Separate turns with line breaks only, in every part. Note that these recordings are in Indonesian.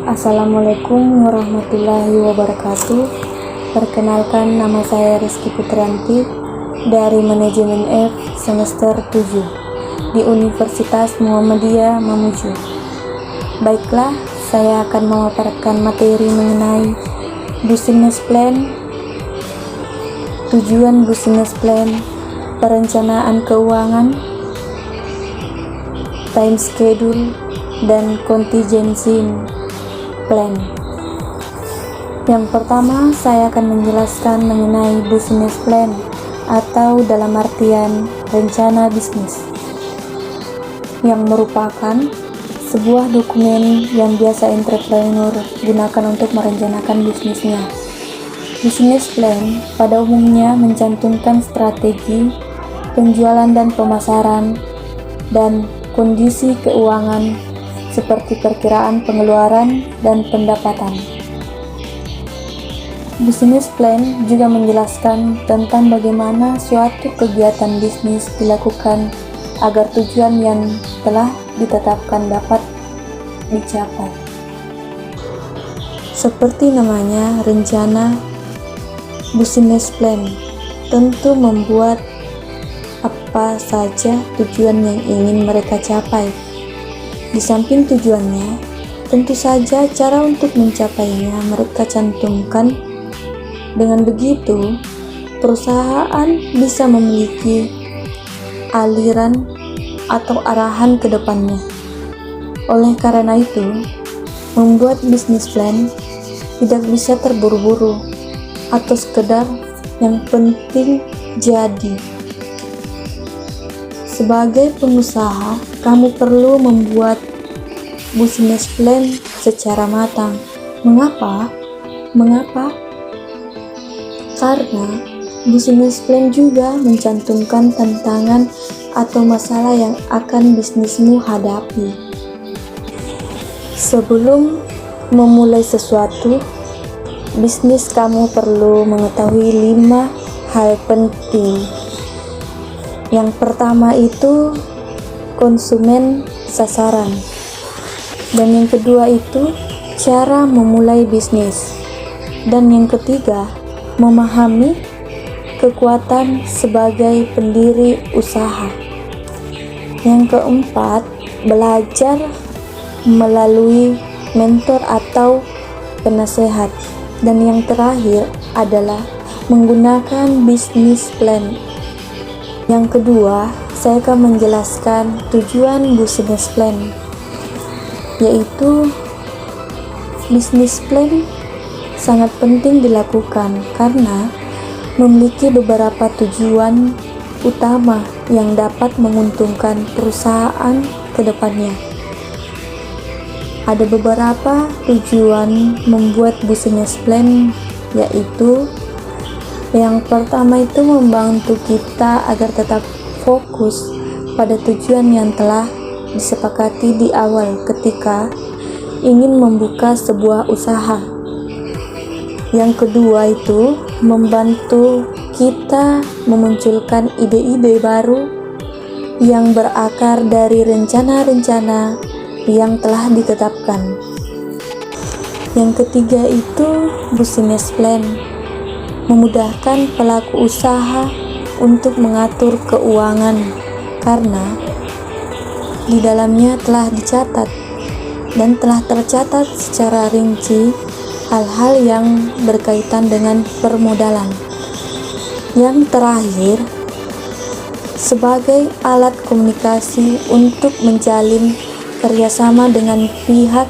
Assalamualaikum warahmatullahi wabarakatuh. Perkenalkan, nama saya Rizky Putrianti dari Manajemen F semester 7 di Universitas Muhammadiyah Mamuju. Baiklah, saya akan memaparkan materi mengenai business plan, tujuan business plan, perencanaan keuangan, time schedule, dan contingency plan. Yang pertama, saya akan menjelaskan mengenai business plan atau dalam artian rencana bisnis, yang merupakan sebuah dokumen yang biasa entrepreneur gunakan untuk merencanakan bisnisnya. Business plan pada umumnya mencantumkan strategi, penjualan dan pemasaran, dan kondisi keuangan seperti perkiraan pengeluaran dan pendapatan. Business plan juga menjelaskan tentang bagaimana suatu kegiatan bisnis dilakukan agar tujuan yang telah ditetapkan dapat dicapai. Seperti namanya, rencana business plan tentu membuat apa saja tujuan yang ingin mereka capai. Di samping tujuannya, tentu saja cara untuk mencapainya mereka cantumkan. Dengan begitu, perusahaan bisa memiliki aliran atau arahan ke depannya. Oleh karena itu, membuat bisnis plan tidak bisa terburu-buru atau sekedar yang penting jadi. Sebagai pengusaha, kamu perlu membuat business plan secara matang. Mengapa? Karena business plan juga mencantumkan tantangan atau masalah yang akan bisnismu hadapi. Sebelum memulai sesuatu bisnis, kamu perlu mengetahui 5 hal penting. Yang pertama itu konsumen sasaran, dan yang kedua itu cara memulai bisnis, dan yang ketiga memahami kekuatan sebagai pendiri usaha. Yang keempat, belajar melalui mentor atau penasehat, dan yang terakhir adalah menggunakan business plan. Yang kedua, saya akan menjelaskan tujuan business plan, yaitu business plan sangat penting dilakukan karena memiliki beberapa tujuan utama yang dapat menguntungkan perusahaan ke depannya. Ada beberapa tujuan membuat business plan, yaitu yang pertama itu membantu kita agar tetap fokus pada tujuan yang telah disepakati di awal ketika ingin membuka sebuah usaha. Yang kedua itu membantu kita memunculkan ide-ide baru yang berakar dari rencana-rencana yang telah ditetapkan. Yang ketiga itu business plan memudahkan pelaku usaha untuk mengatur keuangan karena di dalamnya telah dicatat dan telah tercatat secara rinci hal-hal yang berkaitan dengan permodalan. Yang terakhir, sebagai alat komunikasi untuk menjalin kerjasama dengan pihak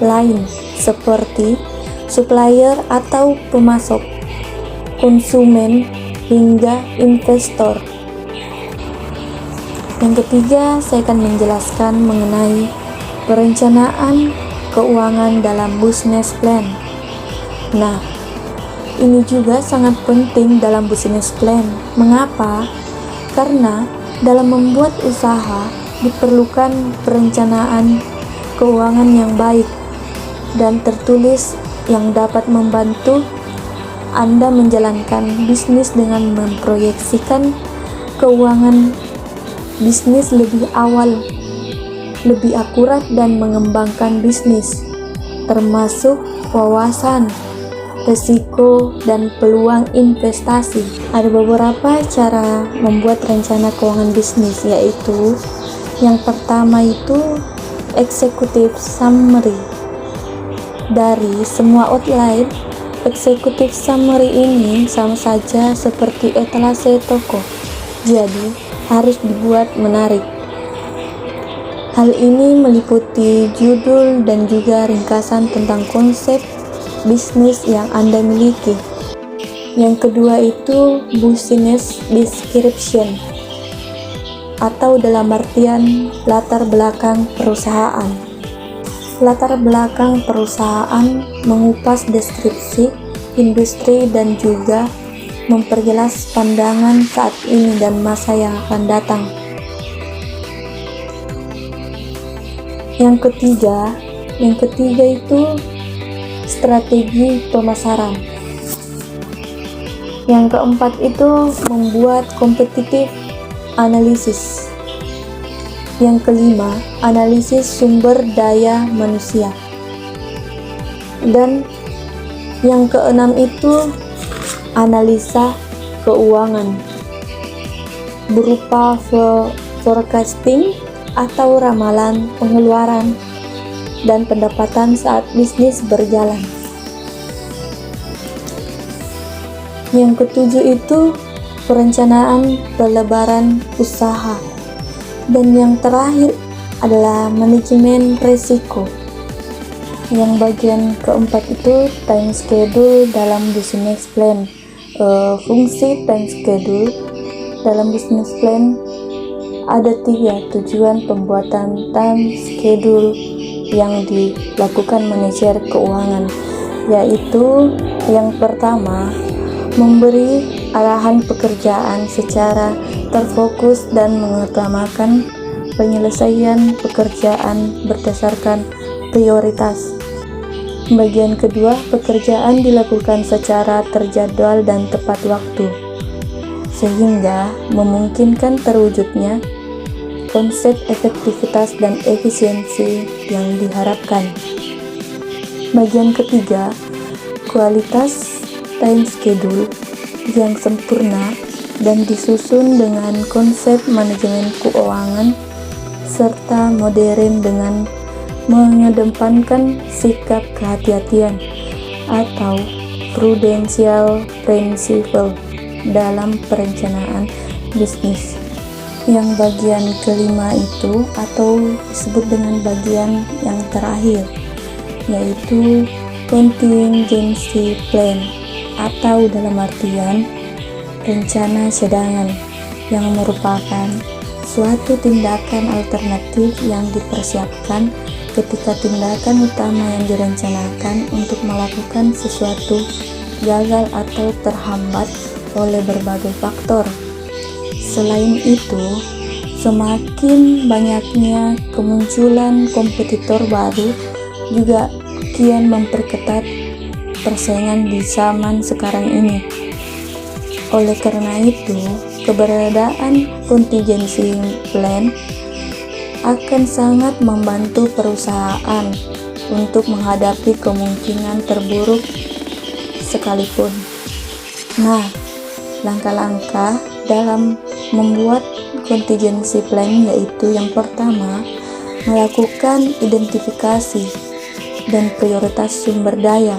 lain seperti supplier atau pemasok, konsumen, hingga investor. Yang ketiga, saya akan menjelaskan mengenai perencanaan keuangan dalam business plan. Nah, ini juga sangat penting dalam business plan. Mengapa? Karena dalam membuat usaha diperlukan perencanaan keuangan yang baik dan tertulis yang dapat membantu Anda menjalankan bisnis dengan memproyeksikan keuangan bisnis lebih awal, lebih akurat dan mengembangkan bisnis termasuk wawasan, risiko, dan peluang investasi. Ada beberapa cara membuat rencana keuangan bisnis, yaitu yang pertama itu executive summary. Dari semua outline, executive summary ini sama saja seperti etalase toko, jadi harus dibuat menarik. Hal ini meliputi judul dan juga ringkasan tentang konsep bisnis yang Anda miliki. Yang kedua itu business description, atau dalam artian latar belakang perusahaan. Latar belakang perusahaan mengupas deskripsi industri dan juga memperjelas pandangan saat ini dan masa yang akan datang. Yang ketiga itu strategi pemasaran. Yang keempat itu membuat competitive analysis. Yang kelima, analisis sumber daya manusia. Dan yang keenam itu analisa keuangan berupa forecasting atau ramalan pengeluaran dan pendapatan saat bisnis berjalan. Yang ketujuh itu perencanaan pelebaran usaha. Dan yang terakhir adalah manajemen risiko. Yang bagian keempat itu time schedule dalam business plan. Fungsi time schedule dalam business plan ada 3 tujuan pembuatan time schedule yang dilakukan manajer keuangan, yaitu yang pertama, memberi arahan pekerjaan secara terfokus dan mengutamakan penyelesaian pekerjaan berdasarkan prioritas. Bagian kedua, pekerjaan dilakukan secara terjadwal dan tepat waktu, sehingga memungkinkan terwujudnya konsep efektivitas dan efisiensi yang diharapkan. Bagian ketiga, kualitas time schedule yang sempurna dan disusun dengan konsep manajemen keuangan serta modern dengan mengedepankan sikap kehati-hatian atau prudential principle dalam perencanaan bisnis. Yang bagian kelima itu atau disebut dengan bagian yang terakhir, yaitu contingency plan, atau dalam artian rencana cadangan, yang merupakan suatu tindakan alternatif yang dipersiapkan ketika tindakan utama yang direncanakan untuk melakukan sesuatu gagal atau terhambat oleh berbagai faktor. Selain itu, semakin banyaknya kemunculan kompetitor baru juga kian memperketat persaingan di zaman sekarang ini. Oleh karena itu, keberadaan contingency plan akan sangat membantu perusahaan untuk menghadapi kemungkinan terburuk sekalipun. Nah, langkah-langkah dalam membuat contingency plan yaitu yang pertama, melakukan identifikasi dan prioritas sumber daya.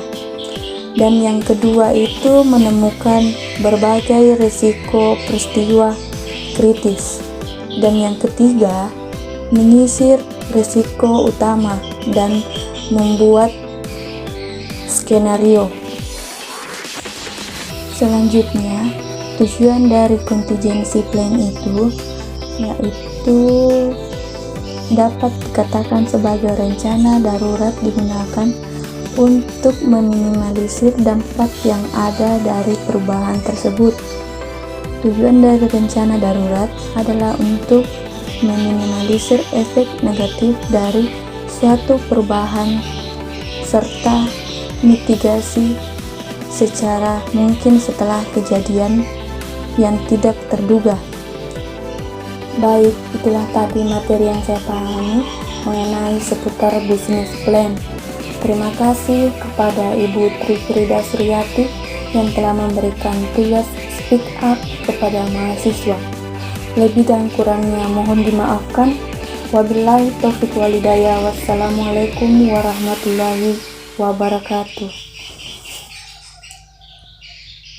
Dan yang kedua itu menemukan berbagai risiko peristiwa kritis. Dan yang ketiga, menyisir risiko utama dan membuat skenario. Selanjutnya, tujuan dari contingency plan itu yaitu dapat dikatakan sebagai rencana darurat digunakan untuk meminimalisir dampak yang ada dari perubahan tersebut. Tujuan dari rencana darurat adalah untuk meminimalisir efek negatif dari suatu perubahan serta mitigasi secara mungkin setelah kejadian yang tidak terduga. Baik, itulah tadi materi yang saya pahami mengenai seputar business plan. Terima kasih kepada Ibu Tri Frida Suryati yang telah memberikan tugas speak up kepada mahasiswa. Lebih dan kurangnya mohon dimaafkan. Wabillahi taufiq walhidayah. Wassalamualaikum warahmatullahi wabarakatuh.